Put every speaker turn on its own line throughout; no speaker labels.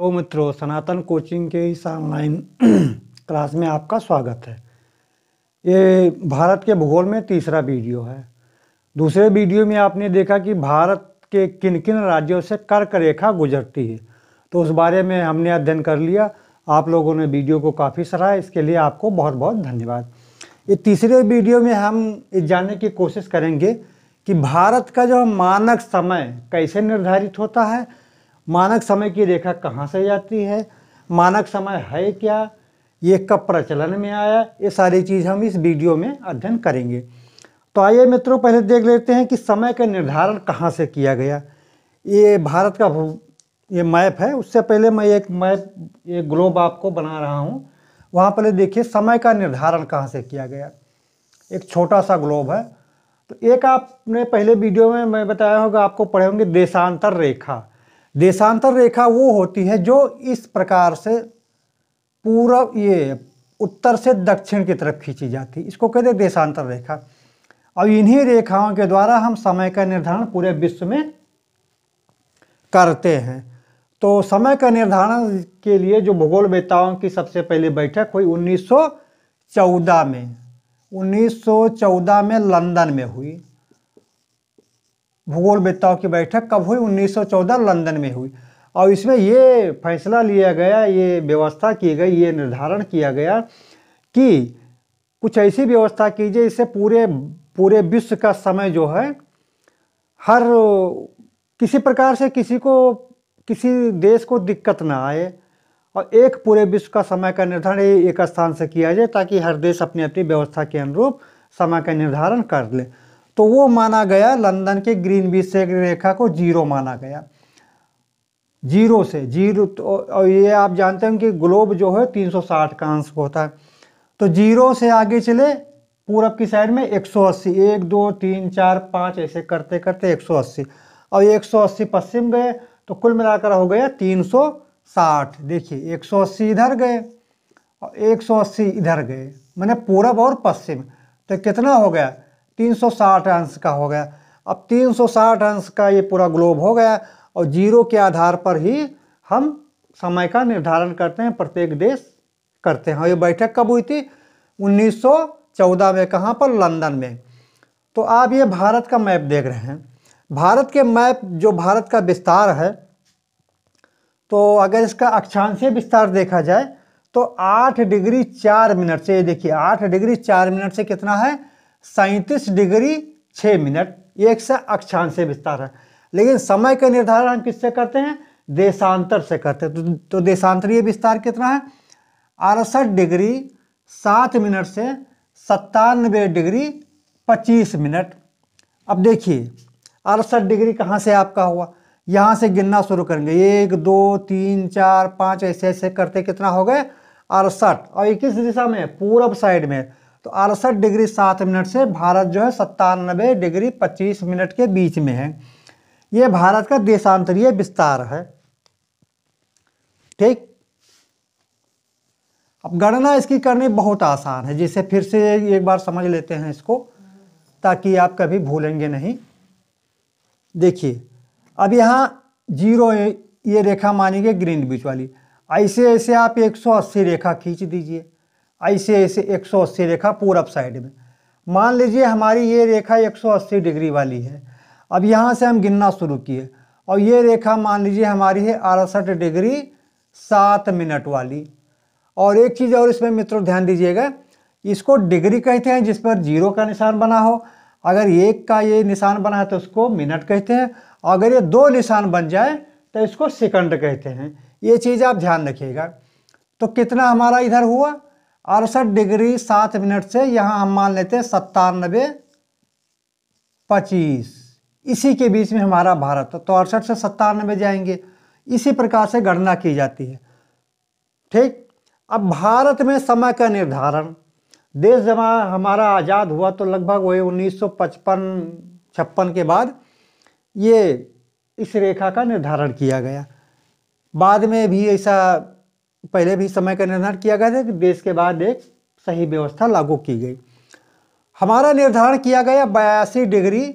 तो मित्रों, सनातन कोचिंग के इस ऑनलाइन क्लास में आपका स्वागत है। ये भारत के भूगोल में तीसरा वीडियो है। दूसरे वीडियो में आपने देखा कि भारत के किन किन राज्यों से कर्क रेखा गुजरती है, तो उस बारे में हमने अध्ययन कर लिया। आप लोगों ने वीडियो को काफ़ी सराहा, इसके लिए आपको बहुत बहुत धन्यवाद। ये तीसरे वीडियो में हम ये जानने की कोशिश करेंगे कि भारत का जो मानक समय कैसे निर्धारित होता है, मानक समय की रेखा कहाँ से जाती है, मानक समय है क्या, ये कब प्रचलन में आया, ये सारी चीज़ हम इस वीडियो में अध्ययन करेंगे। तो आइए मित्रों, पहले देख लेते हैं कि समय का निर्धारण कहाँ से किया गया। ये भारत का ये मैप है। उससे पहले मैं एक ग्लोब आपको बना रहा हूँ। वहाँ पहले देखिए समय का निर्धारण कहाँ से किया गया। एक छोटा सा ग्लोब है। तो एक आपने पहले वीडियो में मैं बताया होगा, आपको पढ़े होंगे देशांतर रेखा। देशांतर रेखा वो होती है जो इस प्रकार से पूरब, ये उत्तर से दक्षिण की तरफ खींची जाती है, इसको कहते हैं देशांतर रेखा। और इन्हीं रेखाओं के द्वारा हम समय का निर्धारण पूरे विश्व में करते हैं। तो समय का निर्धारण के लिए जो भूगोलवेत्ताओं की सबसे पहली बैठक हुई 1914 में, 1914 में लंदन में हुई। भूगोलवेत्ताओं की बैठक कब हुई? 1914 लंदन में हुई। और इसमें ये फैसला लिया गया, ये व्यवस्था की गई, ये निर्धारण किया गया कि कुछ ऐसी व्यवस्था कीजिए इससे पूरे विश्व का समय जो है, हर किसी प्रकार से किसी देश को दिक्कत ना आए, और एक पूरे विश्व का समय का निर्धारण एक स्थान से किया जाए ताकि हर देश अपनी अपनी व्यवस्था के अनुरूप समय का निर्धारण कर ले। तो वो माना गया, लंदन के ग्रीनविच से रेखा को जीरो माना गया। जीरो से जीरो, और ये आप जानते हैं कि ग्लोब जो है 360 का अंश होता है। तो जीरो से आगे चले पूरब की साइड में 180, 1 2 3 4 5 ऐसे करते करते 180, और 180 पश्चिम गए, तो कुल मिलाकर हो गया 360। देखिए 180 इधर गए और 180 इधर गए, मैंने पूरब और पश्चिम, तो कितना हो गया? 360 अंश का हो गया। अब 360 अंश का ये पूरा ग्लोब हो गया, और जीरो के आधार पर ही हम समय का निर्धारण करते हैं, प्रत्येक देश करते हैं। और ये बैठक कब हुई थी? 1914 में। कहाँ पर? लंदन में। तो आप ये भारत का मैप देख रहे हैं। भारत के मैप, जो भारत का विस्तार है, तो अगर इसका अक्षांशीय विस्तार देखा जाए तो 8 डिग्री 4 मिनट से, देखिए 8 डिग्री 4 मिनट से कितना है? 37 डिग्री 6 मिनट। ये एक से अक्षांशीय विस्तार है। लेकिन समय का निर्धारण हम किससे करते हैं? देशांतर से करते हैं। तो देशांतरीय विस्तार कितना है? 68 डिग्री 7 मिनट से 97 डिग्री 25 मिनट। अब देखिए 68 डिग्री कहाँ से आपका हुआ? यहाँ से गिनना शुरू करेंगे, 1 2 3 4 5 ऐसे ऐसे करते कितना हो गए? 68। और ये किस दिशा में? पूरब साइड में। तो 68 डिग्री 7 मिनट से भारत जो है 97 डिग्री 25 मिनट के बीच में है। ये भारत का देशांतरीय विस्तार है। ठीक। अब गणना इसकी करनी बहुत आसान है, जिसे फिर से एक बार समझ लेते हैं इसको, ताकि आप कभी भूलेंगे नहीं। देखिए अब यहाँ जीरो, ये रेखा मानी गई ग्रीनविच वाली। ऐसे ऐसे आप 180 रेखा खींच दीजिए, ऐसे ऐसे 180 रेखा पूरब साइड में। मान लीजिए हमारी ये रेखा 180 डिग्री वाली है। अब यहाँ से हम गिनना शुरू किए, और ये रेखा मान लीजिए हमारी है 68 डिग्री 7 मिनट वाली। और एक चीज़ और इसमें मित्रों ध्यान दीजिएगा, इसको डिग्री कहते हैं जिस पर जीरो का निशान बना हो। अगर एक का ये निशान बना है तो उसको मिनट कहते हैं, और अगर ये 2 निशान बन जाए तो इसको सेकंड कहते हैं। ये चीज़ आप ध्यान रखिएगा। तो कितना हमारा इधर हुआ? 68 डिग्री 7 मिनट से यहाँ हम मान लेते हैं 97 25, इसी के बीच में हमारा भारत। तो 68 से 97 जाएंगे। इसी प्रकार से गणना की जाती है। ठीक। अब भारत में समय का निर्धारण, देश जब हमारा आज़ाद हुआ तो लगभग वही 1955-56 के बाद ये इस रेखा का निर्धारण किया गया। बाद में भी ऐसा पहले भी समय का निर्धारण किया गया था कि देश के बाद एक सही व्यवस्था लागू की गई। हमारा निर्धारण किया गया 82 डिग्री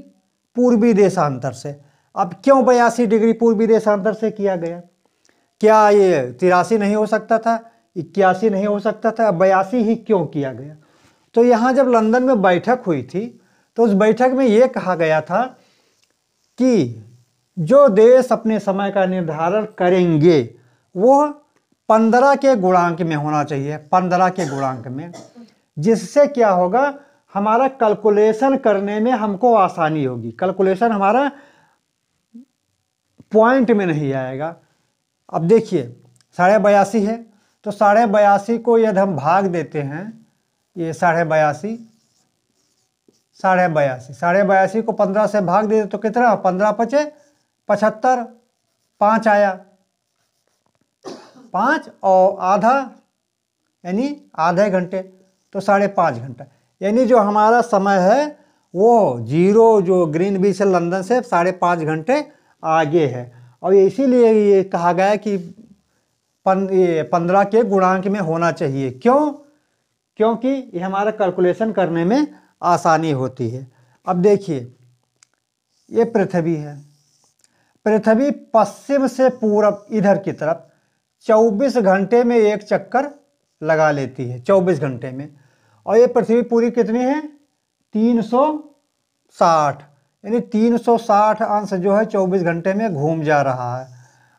पूर्वी देशांतर से। अब क्यों 82 डिग्री पूर्वी देशांतर से किया गया? क्या ये 83 नहीं हो सकता था, 81 नहीं हो सकता था, 82 ही क्यों किया गया? तो यहाँ जब लंदन में बैठक हुई थी तो उस बैठक में ये कहा गया था कि जो देश अपने समय का निर्धारण करेंगे वो 15 के गुणांक में होना चाहिए, 15 के गुणांक में, जिससे क्या होगा, हमारा कैलकुलेशन करने में हमको आसानी होगी। कैलकुलेशन हमारा पॉइंट में नहीं आएगा। अब देखिए 82.5 है, तो 82.5 को यदि हम भाग देते हैं, ये 82.5, 82.5 को 15 से भाग दे तो कितना, 15 पचे 75, 5 आया, 5 और आधा यानी आधे घंटे, तो 5.5 घंटा, यानी जो हमारा समय है वो जीरो जो ग्रीनविच से लंदन से 5.5 घंटे आगे है। और इसीलिए ये कहा गया कि 15 के गुणांक में होना चाहिए। क्यों? क्योंकि ये हमारा कैलकुलेशन करने में आसानी होती है। अब देखिए ये पृथ्वी है, पृथ्वी पश्चिम से पूरब इधर की तरफ 24 घंटे में एक चक्कर लगा लेती है, 24 घंटे में। और ये पृथ्वी पूरी कितनी है, 360, यानी 360 अंश जो है 24 घंटे में घूम जा रहा है।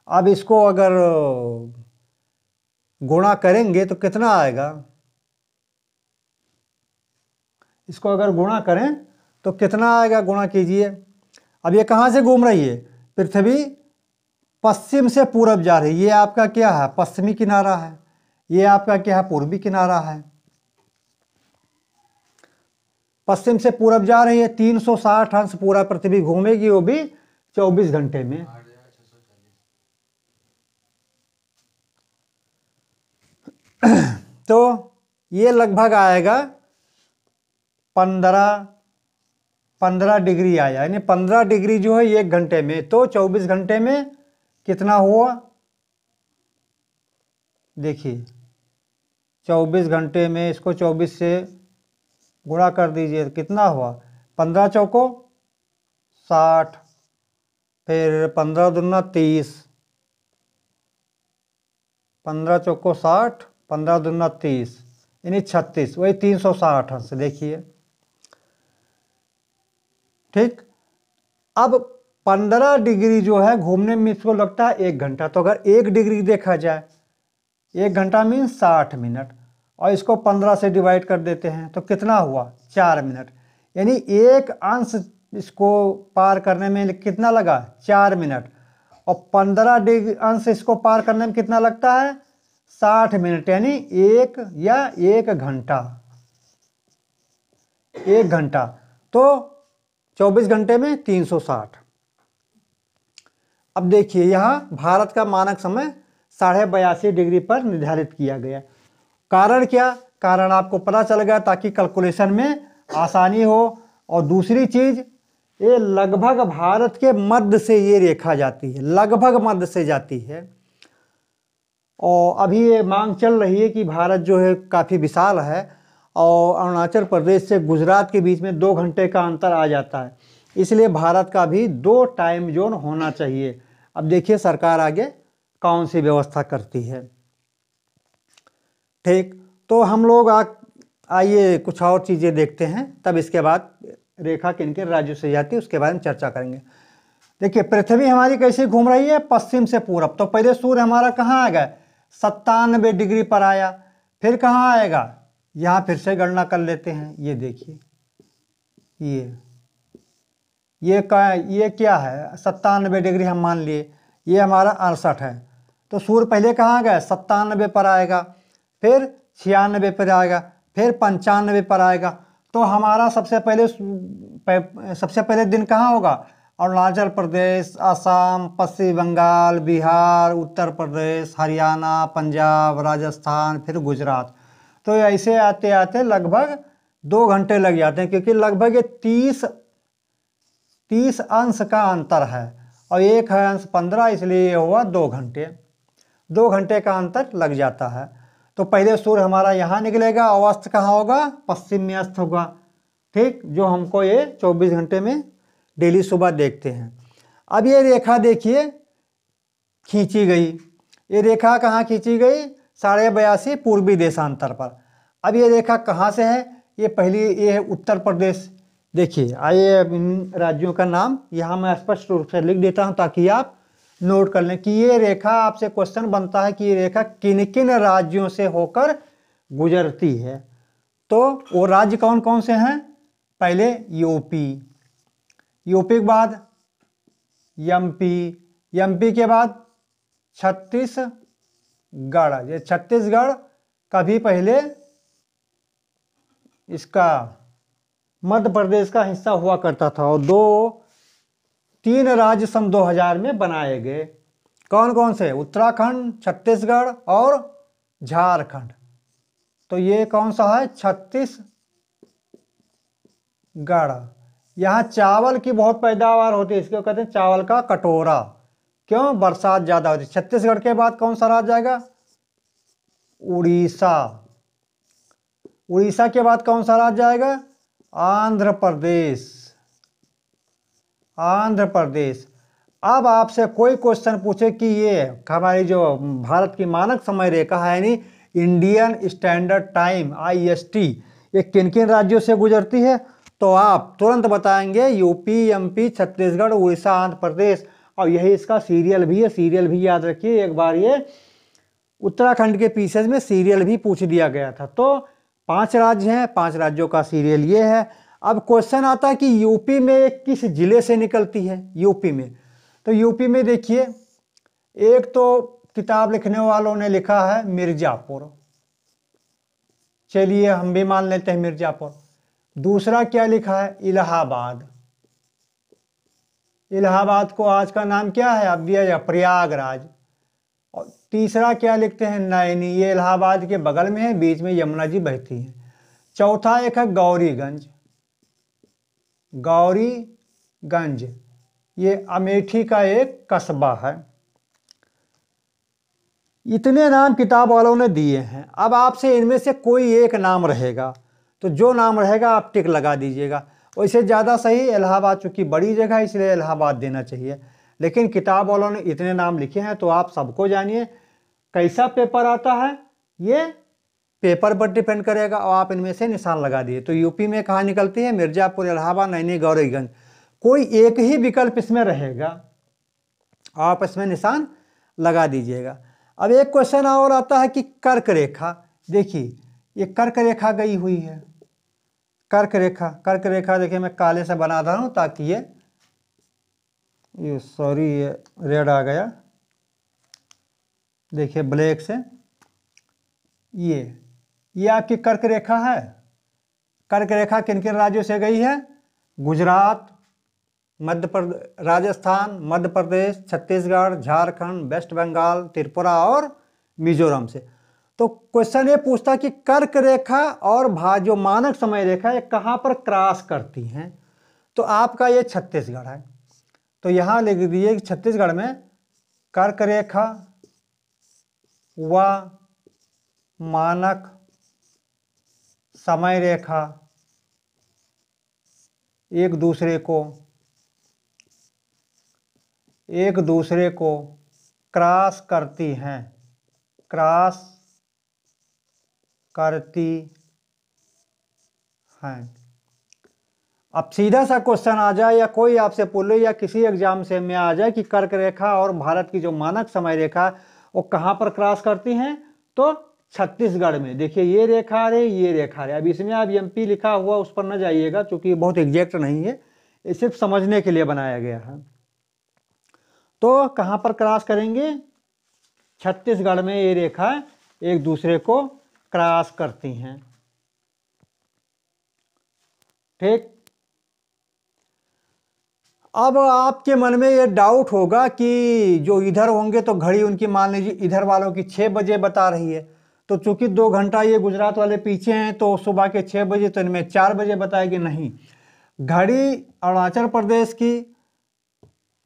अब इसको अगर गुणा करेंगे तो कितना आएगा, इसको अगर गुणा करें तो कितना आएगा, गुणा कीजिए। अब ये कहाँ से घूम रही है, पृथ्वी पश्चिम से पूरब जा रही है। ये आपका क्या है, पश्चिमी किनारा है, ये आपका क्या है, पूर्वी किनारा है। पश्चिम से पूरब जा रही है, 360 अंश पूरा पृथ्वी घूमेगी, वो भी 24 घंटे में। तो ये लगभग आएगा 15 डिग्री आया, यानी 15 डिग्री जो है 1 घंटे में, तो 24 घंटे में कितना हुआ, देखिए 24 घंटे में इसको 24 से गुणा कर दीजिए, कितना हुआ, 15 चौको 60, फिर 15 दूना 30, 15 चौको 60, 15 दूना 30, यानी 36, वही 360 अंश। देखिए ठीक। अब 15 डिग्री जो है घूमने में इसको लगता है 1 घंटा, तो अगर 1 डिग्री देखा जाए, 1 घंटा मीन्स 60 मिनट, और इसको 15 से डिवाइड कर देते हैं तो कितना हुआ, 4 मिनट, यानी 1 अंश इसको पार करने में कितना लगा, 4 मिनट, और 15 डिग्री अंश इसको पार करने में कितना लगता है, 60 मिनट, यानी 1 घंटा, 1 घंटा, तो 24 घंटे में 360। अब देखिए यहाँ भारत का मानक समय 82.5 डिग्री पर निर्धारित किया गया। कारण क्या, कारण आपको पता चल गया ताकि कैलकुलेशन में आसानी हो। और दूसरी चीज, ये लगभग भारत के मध्य से ये रेखा जाती है, लगभग मध्य से जाती है। और अभी ये मांग चल रही है कि भारत जो है काफ़ी विशाल है और अरुणाचल प्रदेश से गुजरात के बीच में 2 घंटे का अंतर आ जाता है, इसलिए भारत का भी 2 टाइम जोन होना चाहिए। अब देखिए सरकार आगे कौन सी व्यवस्था करती है। ठीक, तो हम लोग आइए कुछ और चीज़ें देखते हैं, तब इसके बाद रेखा किन किन राज्यों से जाती है उसके बारे में चर्चा करेंगे। देखिए पृथ्वी हमारी कैसे घूम रही है, पश्चिम से पूरब, तो पहले सूर्य हमारा कहाँ आएगा, 97 डिग्री पर आया, फिर कहाँ आएगा, यहाँ फिर से गणना कर लेते हैं। ये देखिए ये क्या है, 97 डिग्री हम मान लिए, ये हमारा 68 है, तो सूर्य पहले कहाँ गया, 97 पर आएगा, फिर 96 पर आएगा, फिर 95 पर आएगा। तो हमारा सबसे पहले दिन कहाँ होगा, अरुणाचल प्रदेश, असम, पश्चिम बंगाल, बिहार, उत्तर प्रदेश, हरियाणा, पंजाब, राजस्थान, फिर गुजरात। तो ऐसे आते आते लगभग 2 घंटे लग जाते हैं, क्योंकि लगभग ये 30 अंश का अंतर है और 1 है अंश 15, इसलिए ये हुआ 2 घंटे, 2 घंटे का अंतर लग जाता है। तो पहले सूर्य हमारा यहाँ निकलेगा और अस्त कहाँ होगा, पश्चिम में अस्त होगा। ठीक, जो हमको ये 24 घंटे में डेली सुबह देखते हैं। अब ये रेखा देखिए खींची गई, ये रेखा कहाँ खींची गई? 82.5 पूर्वी देशांतर पर। अब ये रेखा कहाँ से है? ये पहली ये है उत्तर प्रदेश। देखिए आइए अब इन राज्यों का नाम यहाँ मैं स्पष्ट रूप से लिख देता हूँ ताकि आप नोट कर लें कि ये रेखा, आपसे क्वेश्चन बनता है कि ये रेखा किन किन राज्यों से होकर गुजरती है। तो वो राज्य कौन कौन से हैं? पहले यूपी, यूपी के बाद एमपी, एमपी के बाद छत्तीसगढ़। ये छत्तीसगढ़ का भी पहले इसका मध्य प्रदेश का हिस्सा हुआ करता था और 3 राज्य सन 2000 में बनाए गए। कौन कौन से? उत्तराखंड, छत्तीसगढ़ और झारखंड। तो ये कौन सा है? छत्तीसगढ़। यहाँ चावल की बहुत पैदावार होती है, इसको कहते हैं चावल का कटोरा। क्यों? बरसात ज़्यादा होती है। छत्तीसगढ़ के बाद कौन सा राज्य आएगा? उड़ीसा। उड़ीसा के बाद कौन सा राज्य आएगा? आंध्र प्रदेश। आंध्र प्रदेश। अब आपसे कोई क्वेश्चन पूछे कि ये हमारी जो भारत की मानक समय रेखा है यानी इंडियन स्टैंडर्ड टाइम IST, ये किन किन राज्यों से गुजरती है, तो आप तुरंत बताएंगे यूपी, एमपी, छत्तीसगढ़, उड़ीसा, आंध्र प्रदेश। और यही इसका सीरियल भी है। सीरियल भी याद रखिए, एक बार ये उत्तराखंड के पीसेज में सीरियल भी पूछ दिया गया था। तो 5 राज्य हैं, 5 राज्यों का सीरियल ये है। अब क्वेश्चन आता है कि यूपी में किस जिले से निकलती है? यूपी में, तो यूपी में देखिए, एक तो किताब लिखने वालों ने लिखा है मिर्जापुर, चलिए हम भी मान लेते हैं मिर्जापुर। दूसरा क्या लिखा है? इलाहाबाद। इलाहाबाद को आज का नाम क्या है? अब दिया जाए प्रयागराज। और तीसरा क्या लिखते हैं? नैनी। ये इलाहाबाद के बगल में है, बीच में यमुना जी बहती है। चौथा एक है गौरीगंज। गौरीगंज ये अमेठी का एक कस्बा है। इतने नाम किताब वालों ने दिए हैं। अब आपसे इनमें से कोई एक नाम रहेगा, तो जो नाम रहेगा आप टिक लगा दीजिएगा। वैसे ज़्यादा सही इलाहाबाद, चूँकि बड़ी जगह है इसलिए इलाहाबाद देना चाहिए, लेकिन किताब वालों ने इतने नाम लिखे हैं तो आप सबको जानिए। कैसा पेपर आता है ये पेपर पर डिपेंड करेगा और आप इनमें से निशान लगा दिए। तो यूपी में कहाँ निकलती है? मिर्जापुर, इलाहाबाद, नैनी, गौरीगंज। कोई एक ही विकल्प इसमें रहेगा, आप इसमें निशान लगा दीजिएगा। अब एक क्वेश्चन और आता है कि कर्क रेखा। देखिए ये कर्क रेखा गई हुई है। कर्क रेखा, कर्क रेखा देखिए मैं काले से बना रहा हूँ ताकि ये सॉरी ये रेड आ गया, देखिए ब्लैक से। ये आपकी कर्क रेखा है। कर्क रेखा किन किन राज्यों से गई है? गुजरात, मध्य प्रदेश, राजस्थान, मध्य प्रदेश, छत्तीसगढ़, झारखंड, वेस्ट बंगाल, त्रिपुरा और मिजोरम से। तो क्वेश्चन ये पूछता कि कर्क रेखा और जो मानक समय रेखा ये कहाँ पर क्रॉस करती हैं? तो आपका ये छत्तीसगढ़ है, तो यहाँ लिख दीजिए कि छत्तीसगढ़ में कर्क रेखा व मानक समय रेखा एक दूसरे को क्रॉस करती हैं, क्रॉस करती हैं। अब सीधा सा क्वेश्चन आ जाए या कोई आपसे पूछ ले या किसी एग्जाम से में आ जाए कि कर्क रेखा और भारत की जो मानक समय रेखा वो कहाँ पर क्रॉस करती हैं, तो छत्तीसगढ़ में। देखिए ये रेखा रे, ये रेखा रे। अब इसमें आप एमपी लिखा हुआ उस पर न जाइएगा क्योंकि ये बहुत एग्जैक्ट नहीं है, ये सिर्फ समझने के लिए बनाया गया है। तो कहाँ पर क्रॉस करेंगे? छत्तीसगढ़ में ये रेखा एक दूसरे को क्रॉस करती हैं। ठीक। अब आपके मन में ये डाउट होगा कि जो इधर होंगे तो घड़ी उनकी मान लीजिए इधर वालों की 6 बजे बता रही है, तो चूंकि 2 घंटा ये गुजरात वाले पीछे हैं तो सुबह के 6 बजे, तो इनमें 4 बजे बताएगी। नहीं, घड़ी अरुणाचल प्रदेश की,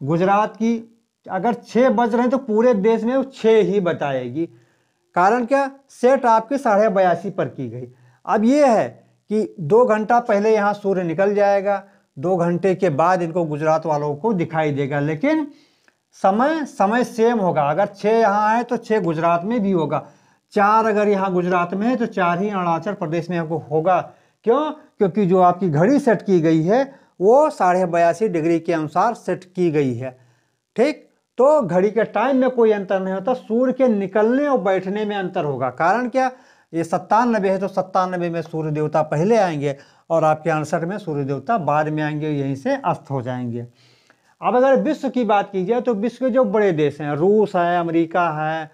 गुजरात की अगर 6 बज रहे हैं तो पूरे देश में वो 6 ही बताएगी। कारण क्या? सेट आपकी 82.5 पर की गई। अब ये है कि 2 घंटा पहले यहाँ सूर्य निकल जाएगा, 2 घंटे के बाद इनको गुजरात वालों को दिखाई देगा, लेकिन समय समय सेम होगा। अगर 6 यहाँ है तो 6 गुजरात में भी होगा, 4 अगर यहाँ गुजरात में है तो 4 ही अरुणाचल प्रदेश में होगा। क्यों? क्योंकि जो आपकी घड़ी सेट की गई है वो 82.5 डिग्री के अनुसार सेट की गई है। ठीक, तो घड़ी के टाइम में कोई अंतर नहीं होता, सूर्य के निकलने और बैठने में अंतर होगा। कारण क्या? ये 97 है तो 97 में सूर्य देवता पहले आएंगे और आपके 68 में सूर्य देवता बाद में आएंगे, यहीं से अस्त हो जाएंगे। अब अगर विश्व की बात की जाए तो विश्व के जो बड़े देश हैं, रूस है, अमेरिका है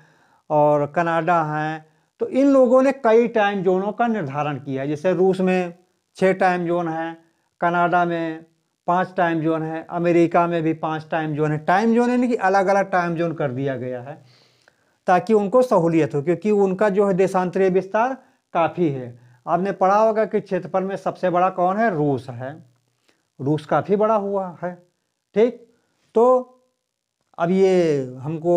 और कनाडा है, तो इन लोगों ने कई टाइम जोनों का निर्धारण किया है। जैसे रूस में 6 टाइम जोन है, कनाडा में 5 टाइम जोन है, अमेरिका में भी 5 टाइम जोन है। टाइम जोन यानी कि अलग अलग टाइम जोन कर दिया गया है ताकि उनको सहूलियत हो, क्योंकि उनका जो है देशांतरीय विस्तार काफ़ी है। आपने पढ़ा होगा कि क्षेत्रफल में सबसे बड़ा कौन है? रूस है। रूस काफ़ी बड़ा हुआ है। ठीक, तो अब ये हमको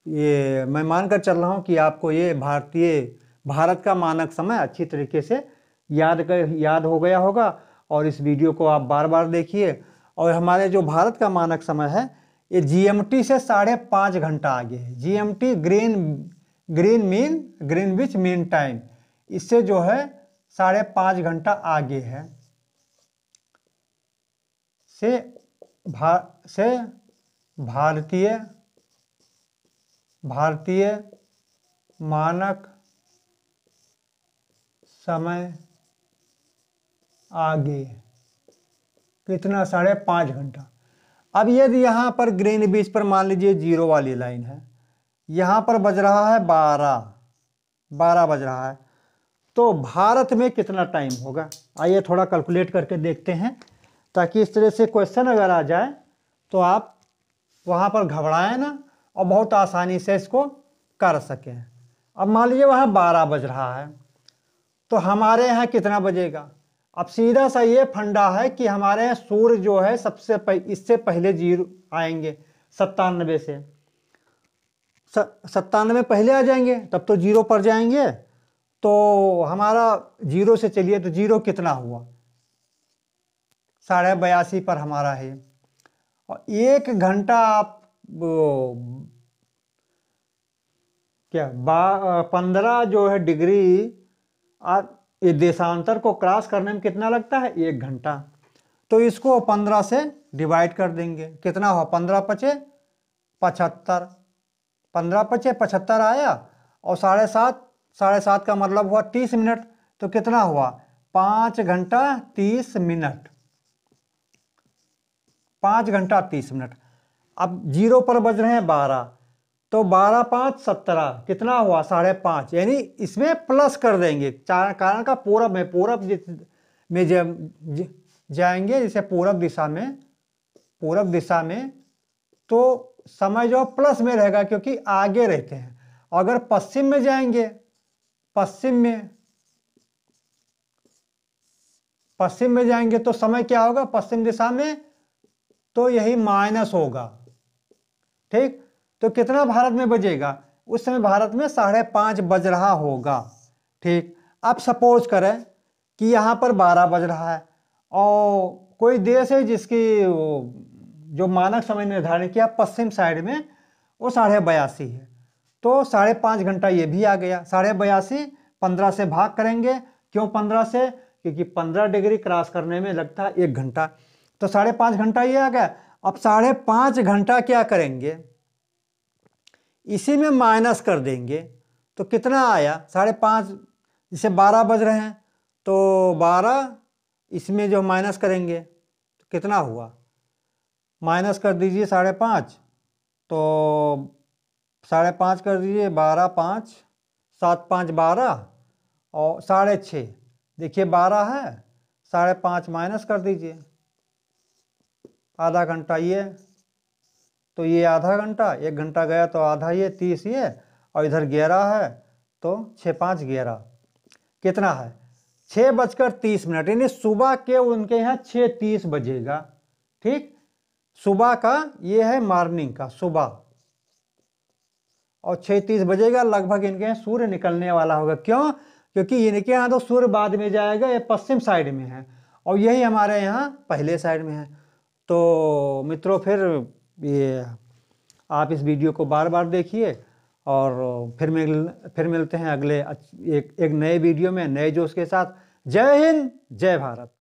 ये मैं मानकर चल रहा हूँ कि आपको ये भारत का मानक समय अच्छी तरीके से याद हो गया होगा और इस वीडियो को आप बार बार देखिए। और हमारे जो भारत का मानक समय है ये GMT से 5.5 घंटा आगे है। GMT ग्रीनविच मीन टाइम, इससे जो है 5.5 घंटा आगे है से भारतीय मानक समय आगे कितना? 5.5 घंटा। अब यदि यहाँ पर ग्रीनविच पर मान लीजिए 0 वाली लाइन है, यहाँ पर बज रहा है 12 बज रहा है, तो भारत में कितना टाइम होगा? आइए थोड़ा कैलकुलेट करके देखते हैं, ताकि इस तरह से क्वेश्चन अगर आ जाए तो आप वहाँ पर घबराएं ना और बहुत आसानी से इसको कर सकें। अब मान लीजिए वहाँ 12 बज रहा है तो हमारे यहाँ कितना बजेगा? अब सीधा सा ये फंडा है कि हमारे यहाँ सूर्य जो है इससे पहले 0 आएंगे, 97 से 97 पहले आ जाएंगे, तब तो 0 पर जाएंगे। तो हमारा 0 से चलिए तो 0 कितना हुआ? 82.5 पर हमारा है। और 1 घंटा आप क्या 15 जो है डिग्री ये देशांतर को क्रॉस करने में कितना लगता है? 1 घंटा। तो इसको 15 से डिवाइड कर देंगे, कितना हुआ? 15 पचे 75, 15 पचे 75 आया और 7.5 का मतलब हुआ 30 मिनट, तो कितना हुआ? 5 घंटा 30 मिनट, 5 घंटा 30 मिनट। अब 0 पर बज रहे हैं 12, तो 12 5 17, कितना हुआ? 5.5, यानी इसमें प्लस कर देंगे। कारण का पूरब में जाएंगे, जैसे पूरब दिशा में तो समय जो प्लस में रहेगा क्योंकि आगे रहते हैं। अगर पश्चिम में जाएंगे, पश्चिम में जाएंगे तो समय क्या होगा? पश्चिम दिशा में तो यही माइनस होगा। ठीक, तो कितना भारत में बजेगा? उस समय भारत में 5.5 बज रहा होगा। ठीक, अब सपोज करें कि यहाँ पर 12 बज रहा है और कोई देश है जिसकी जो मानक समय निर्धारण किया पश्चिम साइड में वो 82.5 है, तो 5.5 घंटा ये भी आ गया। 82.5 15 से भाग करेंगे। क्यों 15 से? क्योंकि 15 डिग्री क्रॉस करने में लगता है 1 घंटा, तो 5.5 घंटा ये आ गया। अब 5.5 घंटा क्या करेंगे? इसी में माइनस कर देंगे, तो कितना आया? 5.5, जैसे 12 बज रहे हैं तो 12 इसमें जो माइनस करेंगे तो कितना हुआ? माइनस कर दीजिए 5.5, तो 5.5 कर दीजिए, 12 5 7 5 12 और 6.5, देखिए 12 है, 5.5 माइनस कर दीजिए, आधा घंटा ये, तो ये आधा घंटा, 1 घंटा गया तो आधा ये 30 ये, और इधर 11 है तो 6 5 11, कितना है? 6:30, यानी सुबह के उनके यहाँ 6:30 बजेगा। ठीक, सुबह का ये है मॉर्निंग का सुबह, और 6:30 बजेगा लगभग इनके यहाँ सूर्य निकलने वाला होगा। क्यों? क्योंकि इनके यहाँ तो सूर्य बाद में जाएगा, ये पश्चिम साइड में है और यही हमारे यहाँ पहले साइड में है। तो मित्रों फिर ये आप इस वीडियो को बार बार देखिए और फिर मिलते हैं अगले एक नए वीडियो में नए जोश के साथ। जय हिंद, जय भारत।